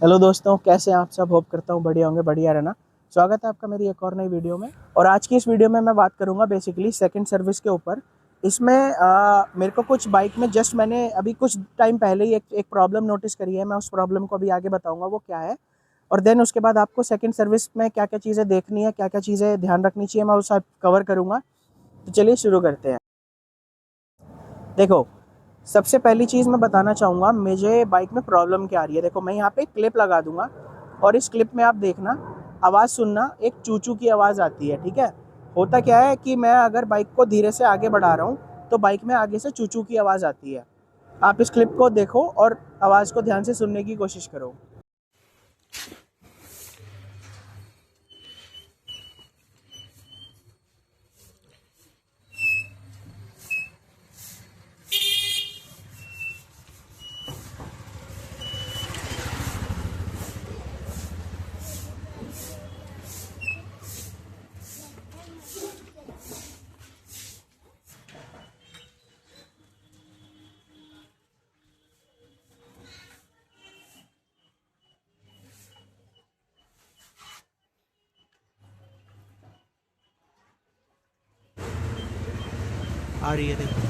Hello दोस्तों, कैसे हैं आप सब। होप करता हूँ बढ़िया होंगे, बढ़िया रहना। स्वागत है आपका मेरी एक और नई वीडियो में। और आज की इस वीडियो में मैं बात करूँगा बेसिकली सेकंड सर्विस के ऊपर। इसमें मेरे को कुछ बाइक में जस्ट मैंने अभी कुछ टाइम पहले ही एक प्रॉब्लम नोटिस करी है। मैं उस प्रॉब्लम को अभी आगे बताऊँगा वो क्या है, और देन उसके बाद आपको सेकंड सर्विस में क्या क्या चीज़ें देखनी है, क्या क्या चीज़ें ध्यान रखनी चाहिए, मैं उस कवर करूँगा। तो चलिए शुरू करते हैं। देखो, सबसे पहली चीज़ मैं बताना चाहूँगा मुझे बाइक में प्रॉब्लम क्या आ रही है। देखो, मैं यहाँ पे एक क्लिप लगा दूंगा और इस क्लिप में आप देखना, आवाज़ सुनना, एक चूचू की आवाज़ आती है। ठीक है। होता क्या है कि मैं अगर बाइक को धीरे से आगे बढ़ा रहा हूँ तो बाइक में आगे से चूचू की आवाज़ आती है। आप इस क्लिप को देखो और आवाज़ को ध्यान से सुनने की कोशिश करो। आ रही है, देखो।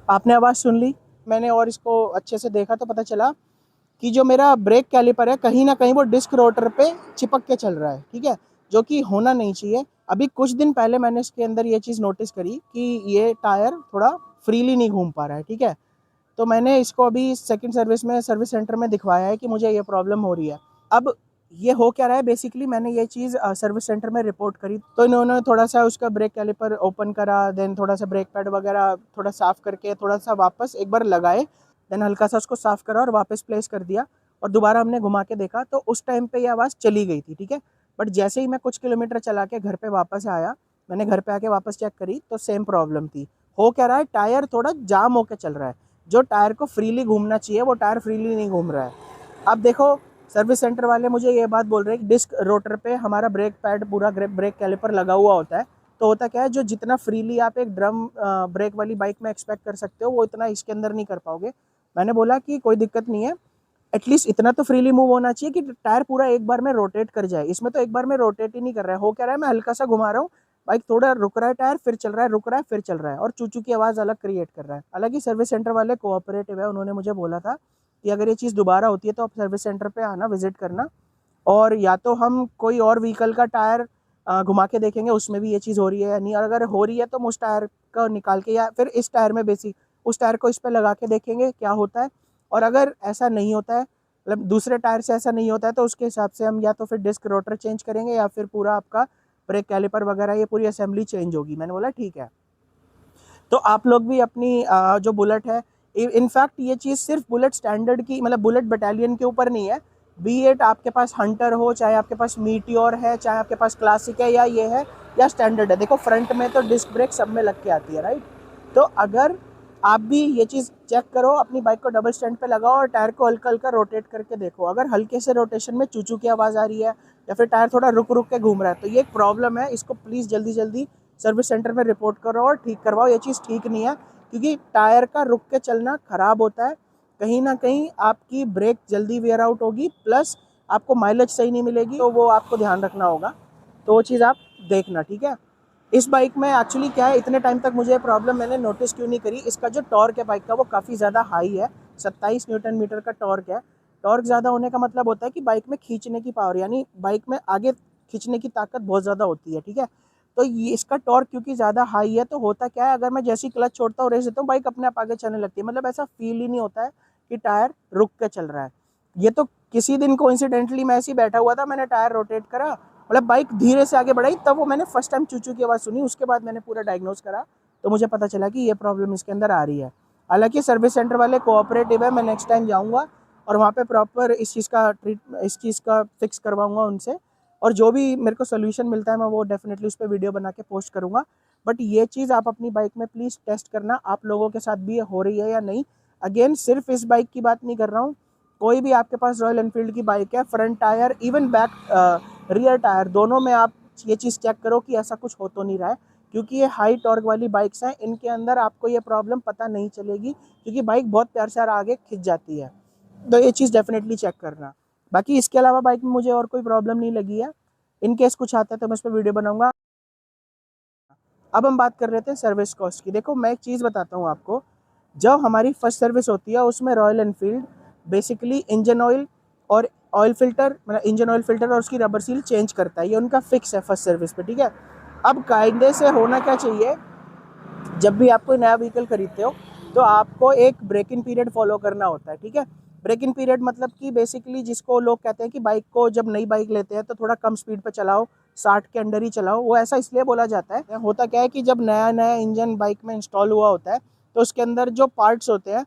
आपने आवाज़ सुन ली। मैंने और इसको अच्छे से देखा तो पता चला कि जो मेरा ब्रेक कैलिपर है कहीं ना कहीं वो डिस्क रोटर पे चिपक के चल रहा है। ठीक है। जो कि होना नहीं चाहिए। अभी कुछ दिन पहले मैंने इसके अंदर ये चीज़ नोटिस करी कि ये टायर थोड़ा फ्रीली नहीं घूम पा रहा है। ठीक है। तो मैंने इसको अभी सेकंड सर्विस में सर्विस सेंटर में दिखवाया है कि मुझे ये प्रॉब्लम हो रही है। अब ये हो क्या रहा है, बेसिकली मैंने ये चीज़ सर्विस सेंटर में रिपोर्ट करी तो इन्होंने थोड़ा सा उसका ब्रेक कैलिपर ओपन करा, देन थोड़ा सा ब्रेक पैड वगैरह थोड़ा साफ़ करके थोड़ा सा वापस एक बार लगाए, देन हल्का सा उसको साफ़ करा और वापस प्लेस कर दिया। और दोबारा हमने घुमा के देखा तो उस टाइम पे ये आवाज़ चली गई थी। ठीक है। बट जैसे ही मैं कुछ किलोमीटर चला के घर पे वापस आया, मैंने घर पे आके वापस चेक करी तो सेम प्रॉब्लम थी। हो क्या रहा है, टायर थोड़ा जाम होके चल रहा है। जो टायर को फ्रीली घूमना चाहिए वो टायर फ्रीली नहीं घूम रहा है। अब देखो, सर्विस सेंटर वाले मुझे ये बात बोल रहे हैं कि डिस्क रोटर पे हमारा ब्रेक पैड पूरा ब्रेक कैलिपर लगा हुआ होता है। तो होता क्या है, जो जितना फ्रीली आप एक ड्रम ब्रेक वाली बाइक में एक्सपेक्ट कर सकते हो वो इतना इसके अंदर नहीं कर पाओगे। मैंने बोला कि कोई दिक्कत नहीं है, एटलीस्ट इतना तो फ्रीली मूव होना चाहिए कि टायर पूरा एक बार में रोटेट कर जाए। इसमें तो एक बार में रोटेट ही नहीं कर रहा है। हो क्या रहा है, मैं हल्का सा घुमा रहा हूँ, बाइक थोड़ा रुक रहा है, टायर फिर चल रहा है, रुक रहा है, फिर चल रहा है, और चूचू की आवाज़ अलग क्रिएट कर रहा है। हालांकि सर्विस सेंटर वाले कोऑपरेटिव है, उन्होंने मुझे बोला था कि अगर ये चीज़ दोबारा होती है तो आप सर्विस सेंटर पे आना, विजिट करना, और या तो हम कोई और व्हीकल का टायर घुमा के देखेंगे उसमें भी ये चीज़ हो रही है या नहीं, और अगर हो रही है तो हम उस टायर को निकाल के या फिर इस टायर में बेसिक उस टायर को इस पर लगा के देखेंगे क्या होता है। और अगर ऐसा नहीं होता है, मतलब दूसरे टायर से ऐसा नहीं होता है, तो उसके हिसाब से हम या तो फिर डिस्क रोटर चेंज करेंगे या फिर पूरा आपका ब्रेक कैलिपर वगैरह ये पूरी असेंबली चेंज होगी। मैंने बोला ठीक है। तो आप लोग भी अपनी जो बुलेट है, इनफैक्ट ये चीज़ सिर्फ बुलेट स्टैंडर्ड की, मतलब बुलेट बटालियन के ऊपर नहीं है। बी एट आपके पास हंटर हो, चाहे आपके पास मीटियोर है, चाहे आपके पास क्लासिक है, या ये है या स्टैंडर्ड है, देखो फ्रंट में तो डिस्क ब्रेक सब में लग के आती है, राइट। तो अगर आप भी ये चीज़ चेक करो, अपनी बाइक को डबल स्टैंड पे लगाओ और टायर को हल्का हल्का रोटेट करके देखो, अगर हल्के से रोटेशन में चूचू की आवाज़ आ रही है या फिर टायर थोड़ा रुक रुक के घूम रहा है तो ये एक प्रॉब्लम है। इसको प्लीज़ जल्दी जल्दी सर्विस सेंटर में रिपोर्ट करो और ठीक करवाओ। ये चीज़ ठीक नहीं है, क्योंकि टायर का रुक के चलना ख़राब होता है। कहीं ना कहीं आपकी ब्रेक जल्दी वेयर आउट होगी, प्लस आपको माइलेज सही नहीं मिलेगी, तो वो आपको ध्यान रखना होगा। तो वो चीज़ आप देखना, ठीक है। इस बाइक में एक्चुअली क्या है, इतने टाइम तक मुझे प्रॉब्लम मैंने नोटिस क्यों नहीं करी, इसका जो टॉर्क है बाइक का वो काफ़ी ज़्यादा हाई है। 27 न्यूटन मीटर का टॉर्क है। टॉर्क ज़्यादा होने का मतलब होता है कि बाइक में खींचने की पावर, यानी बाइक में आगे खींचने की ताकत बहुत ज़्यादा होती है। ठीक है। तो ये इसका टॉर्क क्योंकि ज़्यादा हाई है, तो होता क्या है, अगर मैं जैसी क्लच छोड़ता हूँ, रेस देता हूँ, बाइक अपने आप आगे चलने लगती है। मतलब ऐसा फील ही नहीं होता है कि टायर रुक के चल रहा है। ये तो किसी दिन कोइंसिडेंटली मैं ऐसे ही बैठा हुआ था, मैंने टायर रोटेट करा, मतलब बाइक धीरे से आगे बढ़ाई, तब वो मैंने फर्स्ट टाइम चूचू की आवाज़ सुनी। उसके बाद मैंने पूरा डायग्नोज करा तो मुझे पता चला कि ये प्रॉब्लम इसके अंदर आ रही है। हालांकि सर्विस सेंटर वाले कोऑपरेटिव है, मैं नेक्स्ट टाइम जाऊँगा और वहाँ पे प्रॉपर इस चीज़ का फिक्स करवाऊँगा उनसे, और जो भी मेरे को सोल्यूशन मिलता है मैं वो डेफिनेटली उस पर वीडियो बना के पोस्ट करूँगा। बट ये चीज़ आप अपनी बाइक में प्लीज़ टेस्ट करना, आप लोगों के साथ भी ये हो रही है या नहीं। अगेन, सिर्फ इस बाइक की बात नहीं कर रहा हूँ, कोई भी आपके पास रॉयल एनफील्ड की बाइक है, front tyre even back rear tyre दोनों में आप ये चीज़ चेक करो कि ऐसा कुछ हो तो नहीं रहा है। क्योंकि ये हाई टॉर्क वाली बाइक्स हैं, इनके अंदर आपको ये प्रॉब्लम पता नहीं चलेगी, क्योंकि बाइक बहुत प्यार से आगे खिंच जाती है। तो ये चीज़ डेफिनेटली चेक करना। बाकी इसके अलावा बाइक में मुझे और कोई प्रॉब्लम नहीं लगी है। इन केस कुछ आता है तो मैं इस पर वीडियो बनाऊंगा। अब हम बात कर रहे थे सर्विस कॉस्ट की। देखो मैं एक चीज़ बताता हूँ आपको, जब हमारी फर्स्ट सर्विस होती है उसमें royal Enfield basically engine oil और ऑयल फिल्टर, मतलब इंजन ऑयल फिल्टर और उसकी रबर सील चेंज करता है, ये उनका फिक्स है फर्स्ट सर्विस पे, ठीक है। अब कायदे से होना क्या चाहिए, जब भी आप कोई नया व्हीकल खरीदते हो तो आपको एक ब्रेक इन पीरियड फॉलो करना होता है, ठीक है। ब्रेक इन पीरियड मतलब कि बेसिकली जिसको लोग कहते हैं कि बाइक को जब नई बाइक लेते हैं तो थोड़ा कम स्पीड पे चलाओ, 60 के अंडर ही चलाओ। वो ऐसा इसलिए बोला जाता है, होता क्या है कि जब नया नया इंजन बाइक में इंस्टॉल हुआ होता है तो उसके अंदर जो पार्ट्स होते हैं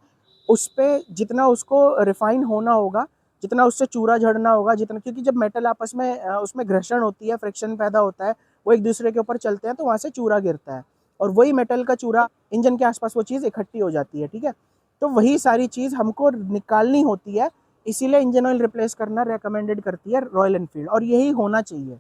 उस पर जितना उसको रिफाइन होना होगा, जितना उससे चूरा झड़ना होगा, जितना, क्योंकि जब मेटल आपस में उसमें घर्षण होती है, फ्रिक्शन पैदा होता है, वो एक दूसरे के ऊपर चलते हैं तो वहाँ से चूरा गिरता है, और वही मेटल का चूरा इंजन के आसपास वो चीज़ इकट्ठी हो जाती है, ठीक है। तो वही सारी चीज़ हमको निकालनी होती है, इसीलिए इंजन ऑयल रिप्लेस करना रेकमेंडेड करती है रॉयल एनफील्ड, और यही होना चाहिए,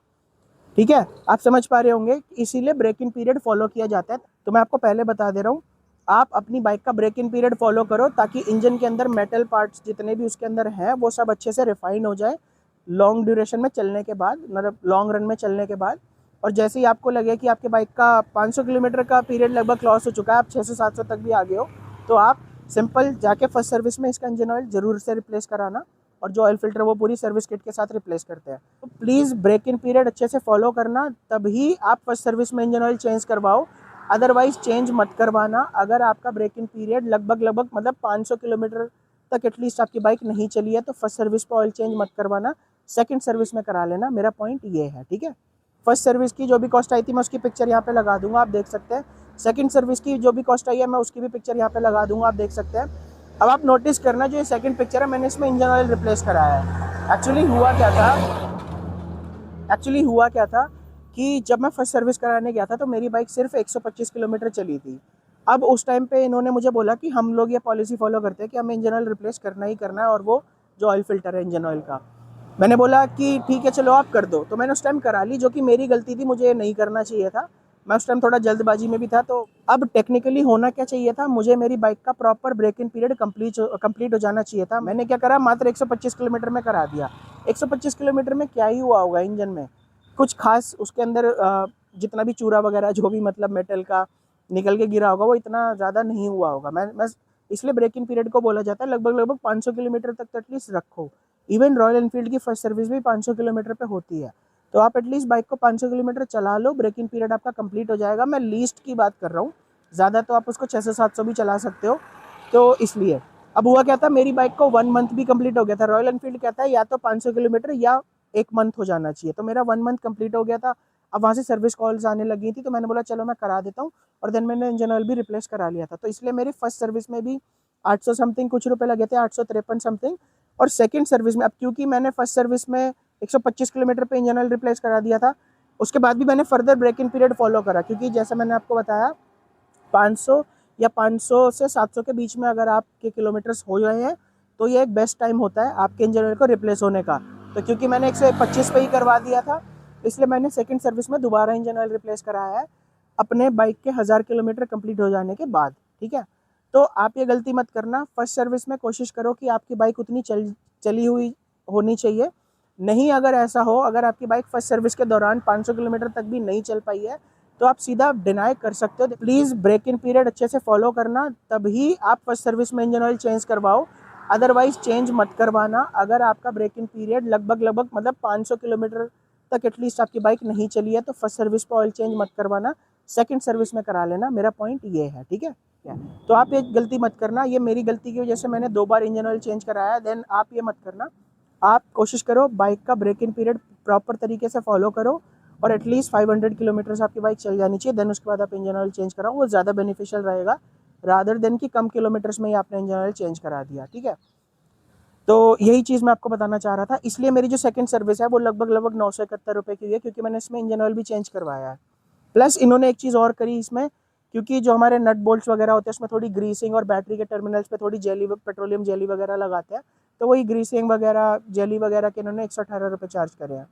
ठीक है। आप समझ पा रहे होंगे, इसीलिए ब्रेक इन पीरियड फॉलो किया जाता है। तो मैं आपको पहले बता दे रहा हूँ, आप अपनी बाइक का ब्रेक इन पीरियड फॉलो करो ताकि इंजन के अंदर मेटल पार्ट्स जितने भी उसके अंदर हैं वो सब अच्छे से रिफाइन हो जाए लॉन्ग ड्यूरेशन में चलने के बाद, मतलब लॉन्ग रन में चलने के बाद। और जैसे ही आपको लगे कि आपके बाइक का 500 किलोमीटर का पीरियड लगभग क्रॉस हो चुका है, आप 600-700 तक भी आ गए हो, तो आप सिंपल जाके फर्स्ट सर्विस में इसका इंजन ऑयल ज़रूर से रिप्लेस कराना, और जो ऑयल फिल्टर वो पूरी सर्विस किट के साथ रिप्लेस करते हैं। तो प्लीज़ ब्रेक इन पीरियड अच्छे से फॉलो करना, तभी आप फर्स्ट सर्विस में इंजन ऑयल चेंज करवाओ, अदरवाइज चेंज मत करवाना। अगर आपका ब्रेक इन पीरियड लगभग मतलब 500 किलोमीटर तक एटलीस्ट आपकी बाइक नहीं चली है तो फर्स्ट सर्विस पर ऑयल चेंज मत करवाना, सेकंड सर्विस में करा लेना। मेरा पॉइंट ये है, ठीक है। फर्स्ट सर्विस की जो भी कॉस्ट आई थी मैं उसकी पिक्चर यहाँ पे लगा दूंगा, आप देख सकते हैं। सेकंड सर्विस की जो भी कॉस्ट आई है मैं उसकी भी पिक्चर यहाँ पे लगा दूंगा, आप देख सकते हैं। अब आप नोटिस करना, जो ये सेकंड पिक्चर है मैंने इसमें इंजन ऑयल रिप्लेस कराया है। एक्चुअली हुआ क्या था कि जब मैं फर्स्ट सर्विस कराने गया था तो मेरी बाइक सिर्फ 125 किलोमीटर चली थी। अब उस टाइम पे इन्होंने मुझे बोला कि हम लोग ये पॉलिसी फॉलो करते हैं कि हमें इंजन ऑयल रिप्लेस करना ही करना है, और वो जो ऑयल फिल्टर है इंजन ऑयल का। मैंने बोला कि ठीक है चलो आप कर दो, तो मैंने उस टाइम करा ली, जो कि मेरी गलती थी, मुझे नहीं करना चाहिए था। मैं उस टाइम थोड़ा जल्दबाजी में भी था। तो अब टेक्निकली होना क्या चाहिए था, मुझे मेरी बाइक का proper break in period complete हो जाना चाहिए था। मैंने क्या करा, मात्र 125 किलोमीटर में करा दिया। 125 किलोमीटर में क्या ही हुआ होगा इंजन में, कुछ खास उसके अंदर जितना भी चूरा वगैरह जो भी मतलब मेटल का निकल के गिरा होगा वो इतना ज़्यादा नहीं हुआ होगा। मैं इसलिए ब्रेक इन पीरियड को बोला जाता है लगभग 500 किलोमीटर तक तो एटलीस्ट रखो। इवन रॉयल एनफील्ड की फर्स्ट सर्विस भी 500 किलोमीटर पे होती है, तो आप एटलीस्ट बाइक को 500 किलोमीटर चला लो, ब्रेक इन पीरियड आपका कंप्लीट हो जाएगा। मैं लीस्ट की बात कर रहा हूँ, ज़्यादा तो आप उसको 600-700 भी चला सकते हो। तो इसलिए अब हुआ क्या था, मेरी बाइक को 1 मंथ भी कंप्लीट हो गया था। रॉयल एनफील्ड कहता है या तो 500 किलोमीटर या 1 मंथ हो जाना चाहिए, तो मेरा 1 मंथ कंप्लीट हो गया था। अब वहाँ से सर्विस कॉल्स आने लगी थी तो मैंने बोला चलो मैं करा देता हूँ, और देन मैंने इंजन ऑयल भी रिप्लेस करा लिया था। तो इसलिए मेरी फर्स्ट सर्विस में भी 800 समथिंग कुछ रुपए लगे थे, 853 समथिंग। और सेकंड सर्विस में, अब क्योंकि मैंने फर्स्ट सर्विस में 125 किलोमीटर पे इंजन ऑयल रिप्लेस करा दिया था, उसके बाद भी मैंने further break in period follow करा, क्योंकि जैसे मैंने आपको बताया 500 या 500 से 700 के बीच में अगर आपके किलोमीटर्स हो गए हैं तो ये एक बेस्ट टाइम होता है आपके इंजन ऑयल को रिप्लेस होने का। तो क्योंकि मैंने 125 पे ही करवा दिया था, इसलिए मैंने सेकंड सर्विस में दोबारा इंजन ऑयल रिप्लेस कराया है अपने बाइक के 1000 किलोमीटर कंप्लीट हो जाने के बाद, ठीक है। तो आप ये गलती मत करना, फर्स्ट सर्विस में कोशिश करो कि आपकी बाइक उतनी चली हुई होनी चाहिए। नहीं, अगर ऐसा हो, अगर आपकी बाइक फर्स्ट सर्विस के दौरान 500 किलोमीटर तक भी नहीं चल पाई है तो आप सीधा डिनाई कर सकते हो। प्लीज़ ब्रेक इन पीरियड अच्छे से फॉलो करना, तभी आप फर्स्ट सर्विस में इंजन ऑयल चेंज करवाओ, अदरवाइज चेंज मत करवाना। अगर आपका ब्रेक इन पीरियड लगभग मतलब 500 किलोमीटर तक एटलीस्ट आपकी बाइक नहीं चली है तो फर्स्ट सर्विस पर ऑयल चेंज मत करवाना, सेकंड सर्विस में करा लेना। मेरा पॉइंट ये है, ठीक है। तो आप ये गलती मत करना, ये मेरी गलती की वजह से मैंने 2 बार इंजन ऑयल चेंज कराया, देन आप ये मत करना। आप कोशिश करो बाइक का ब्रेक इन पीरियड प्रॉपर तरीके से फॉलो करो, और एटलीस्ट 500 किलोमीटर्स आपकी बाइक चल जानी चाहिए, देन उसके बाद आप इंजन ऑयल चेंज कराओ, वो ज़्यादा बेनिफिशियल रहेगा रादर देन कि कम किलोमीटर्स में ही आपने इंजन ऑयल चेंज करा दिया, ठीक है। तो यही चीज़ मैं आपको बताना चाह रहा था। इसलिए मेरी जो सेकंड सर्विस है वो लगभग 971 रुपये की हुई है, क्योंकि मैंने इसमें इंजन ऑयल भी चेंज करवाया है। प्लस इन्होंने एक चीज़ और करी इसमें, क्योंकि जो हमारे नट बोल्ट्स वगैरह होते हैं उसमें थोड़ी ग्रीसिंग, और बैटरी के टर्मिनल्स पे थोड़ी जेली, पेट्रोलियम जेली वगैरह लगाते हैं, तो वही ग्रीसिंग वगैरह जेली वगैरह के इन्होंने 118 रुपये चार्ज करे हैं।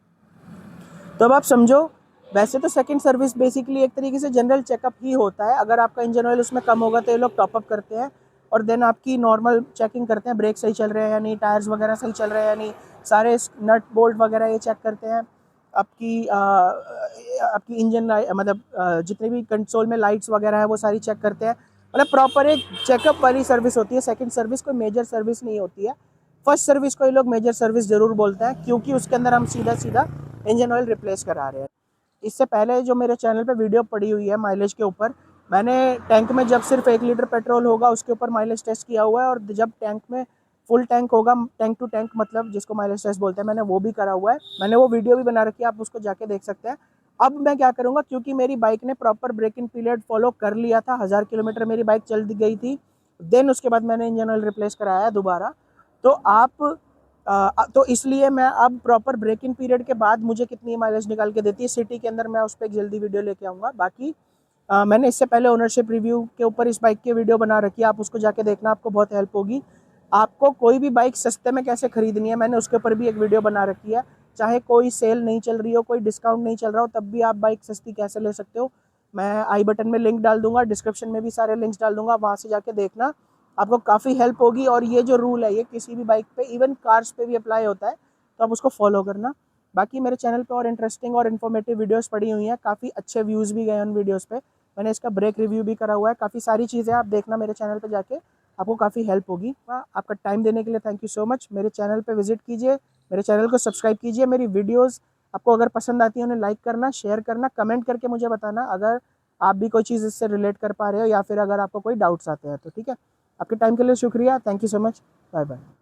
तो अब आप समझो वैसे तो सेकंड सर्विस बेसिकली एक तरीके से जनरल चेकअप ही होता है। अगर आपका इंजन ऑयल उसमें कम होगा तो ये लोग टॉपअप करते हैं और देन आपकी नॉर्मल चेकिंग करते हैं, ब्रेक सही चल रहे हैं या नहीं, टायर्स वगैरह सही चल रहे हैं या नहीं, सारे नट बोल्ट वगैरह ये चेक करते हैं। आपकी इंजन मतलब जितने भी कंसोल में लाइट्स वगैरह है वो सारी चेक करते हैं। मतलब प्रॉपर एक चेकअप वाली सर्विस होती है। सेकंड सर्विस कोई मेजर सर्विस नहीं होती है। फर्स्ट सर्विस को ये लोग मेजर सर्विस ज़रूर बोलते हैं, क्योंकि उसके अंदर हम सीधा सीधा इंजन ऑयल रिप्लेस करा रहे हैं। इससे पहले जो मेरे चैनल पे वीडियो पड़ी हुई है माइलेज के ऊपर, मैंने टैंक में जब सिर्फ 1 लीटर पेट्रोल होगा उसके ऊपर माइलेज टेस्ट किया हुआ है, और जब टैंक में फुल टैंक होगा, टैंक टू टैंक मतलब जिसको माइलेज टेस्ट बोलते हैं, मैंने वो भी करा हुआ है। मैंने वो वीडियो भी बना रखी है, आप उसको जाके देख सकते हैं। अब मैं क्या करूँगा, क्योंकि मेरी बाइक ने proper break in period follow कर लिया था, 1000 किलोमीटर मेरी बाइक चल गई थी, देन उसके बाद मैंने इंजन ऑयल रिप्लेस कराया दोबारा। तो तो इसलिए मैं अब प्रॉपर ब्रेक इन पीरियड के बाद मुझे कितनी माइलेज निकाल के देती है सिटी के अंदर, मैं उस पर एक जल्दी वीडियो लेके आऊँगा। बाकी मैंने इससे पहले ओनरशिप रिव्यू के ऊपर इस बाइक की वीडियो बना रखी है, आप उसको जाके देखना, आपको बहुत हेल्प होगी। आपको कोई भी बाइक सस्ते में कैसे खरीदनी है, मैंने उसके ऊपर भी एक वीडियो बना रखी है। चाहे कोई सेल नहीं चल रही हो, कोई डिस्काउंट नहीं चल रहा हो, तब भी आप बाइक सस्ती कैसे ले सकते हो, मैं आई बटन में लिंक डाल दूंगा, डिस्क्रिप्शन में भी सारे लिंक्स डाल दूंगा, वहाँ से जाके देखना, आपको काफ़ी हेल्प होगी। और ये जो रूल है ये किसी भी बाइक पे, इवन कार्स पे भी अप्लाई होता है, तो आप उसको फॉलो करना। बाकी मेरे चैनल पे और इंटरेस्टिंग और इन्फॉर्मेटिव वीडियोस पड़ी हुई हैं, काफ़ी अच्छे व्यूज़ भी गए उन वीडियोस पे। मैंने इसका ब्रेक रिव्यू भी करा हुआ है, काफ़ी सारी चीज़ें आप देखना मेरे चैनल पे जाके, आपको काफ़ी हेल्प होगी। आपका टाइम देने के लिए थैंक यू सो मच। मेरे चैनल पे विजिट कीजिए, मेरे चैनल को सब्सक्राइब कीजिए, मेरी वीडियोज़ आपको अगर पसंद आती है उन्हें लाइक करना, शेयर करना, कमेंट करके मुझे बताना अगर आप भी कोई चीज़ इससे रिलेट कर पा रहे हो, या फिर अगर आपको कोई डाउट्स आते हैं तो। ठीक है, आपके टाइम के लिए शुक्रिया, thank you so much, bye bye.